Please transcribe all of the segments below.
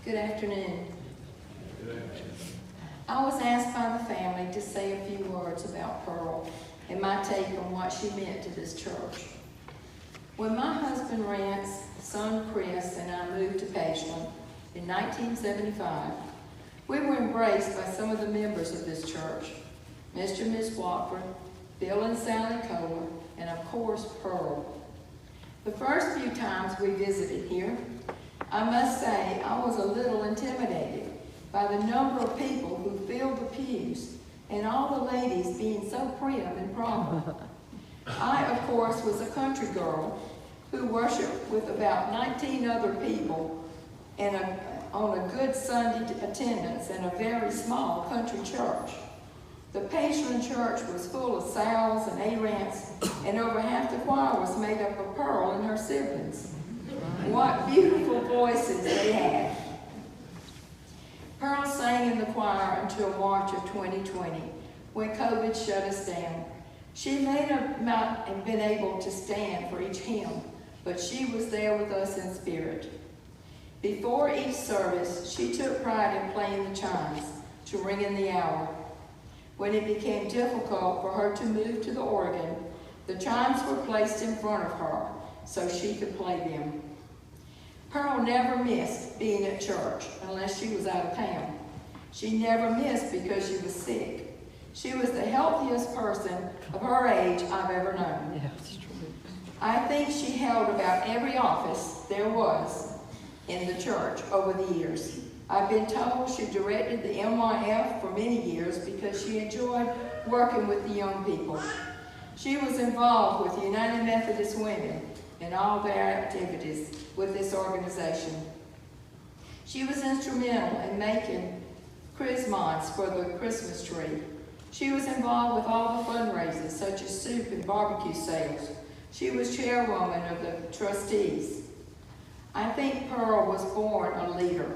Good afternoon. I was asked by the family to say a few words about Pearl and my take on what she meant to this church. When my husband Arant's son Chris and I moved to Pageland in 1975, we were embraced by some of the members of this church, Mr. and Ms. Watford, Bill and Sally Kohler, and of course Pearl. The first few times we visited here, I must say I was a little intimidated by the number of people who filled the pews and all the ladies being so prim and proper. I, of course, was a country girl who worshiped with about 19 other people on a good Sunday attendance in a very small country church. The Pageland Church was full of Sals and Arants, and over half the choir was made up of Pearl and her siblings. What beautiful voices they had. Pearl sang in the choir until March of 2020, when COVID shut us down. She may not have been able to stand for each hymn, but she was there with us in spirit. Before each service, she took pride in playing the chimes to ring in the hour. When it became difficult for her to move to the organ, the chimes were placed in front of her so she could play them. Pearl never missed being at church unless she was out of town. She never missed because she was sick. She was the healthiest person of her age I've ever known. Yeah, that's true. I think she held about every office there was in the church over the years. I've been told she directed the MYF for many years because she enjoyed working with the young people. She was involved with United Methodist Women in all their activities with this organization. She was instrumental in making chrismons for the Christmas tree. She was involved with all the fundraisers such as soup and barbecue sales. She was chairwoman of the trustees. I think Pearl was born a leader.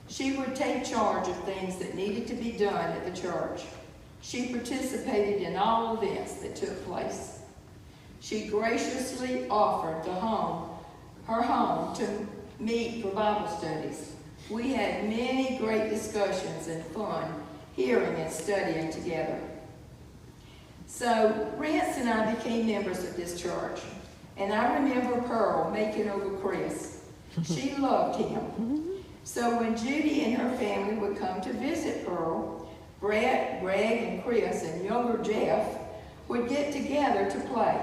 She would take charge of things that needed to be done at the church. She participated in all events that took place. She graciously offered her home to meet for Bible studies. We had many great discussions and fun hearing and studying together. So Rance and I became members of this church, and I remember Pearl making over Chris. She loved him. So when Judy and her family would come to visit Pearl, Brett, Greg, and Chris, and younger Jeff would get together to play.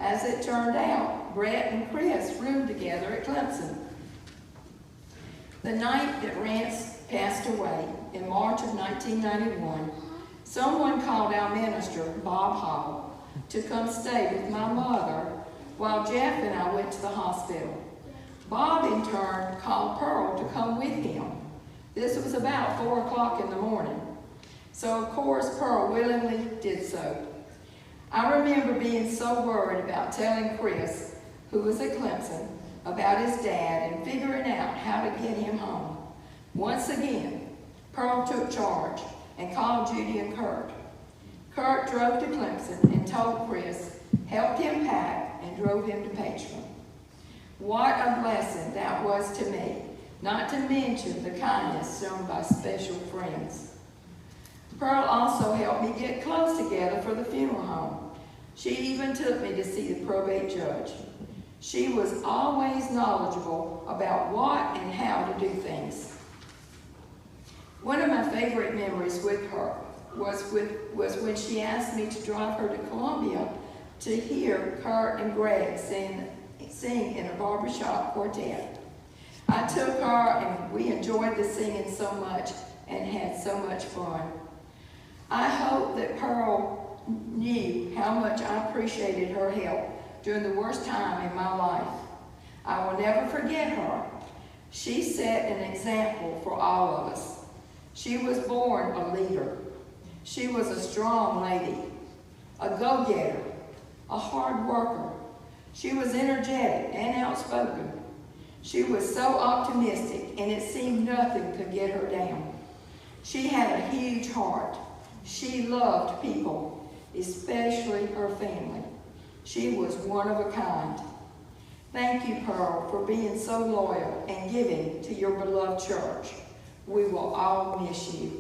As it turned out, Brett and Chris roomed together at Clemson. The night that Rance passed away, in March of 1991, someone called our minister, Bob Hall, to come stay with my mother while Jeff and I went to the hospital. Bob, in turn, called Pearl to come with him. This was about 4 o'clock in the morning. So, of course, Pearl willingly did so. I remember being so worried about telling Chris, who was at Clemson, about his dad and figuring out how to get him home. Once again, Pearl took charge and called Judy and Kurt. Kurt drove to Clemson and told Chris, helped him pack, and drove him to Pageland. What a blessing that was to me, not to mention the kindness shown by special friends. Pearl also helped me get clothes together for the funeral home. She even took me to see the probate judge. She was always knowledgeable about what and how to do things. One of my favorite memories with her was when she asked me to drive her to Columbia to hear Kurt and Greg sing in a barbershop quartet. I took her and we enjoyed the singing so much and had so much fun. I hope that Pearl knew how much I appreciated her help during the worst time in my life. I will never forget her. She set an example for all of us. She was born a leader. She was a strong lady, a go-getter, a hard worker. She was energetic and outspoken. She was so optimistic, and it seemed nothing could get her down. She had a huge heart. She loved people, especially her family. She was one of a kind. Thank you, Pearl, for being so loyal and giving to your beloved church. We will all miss you.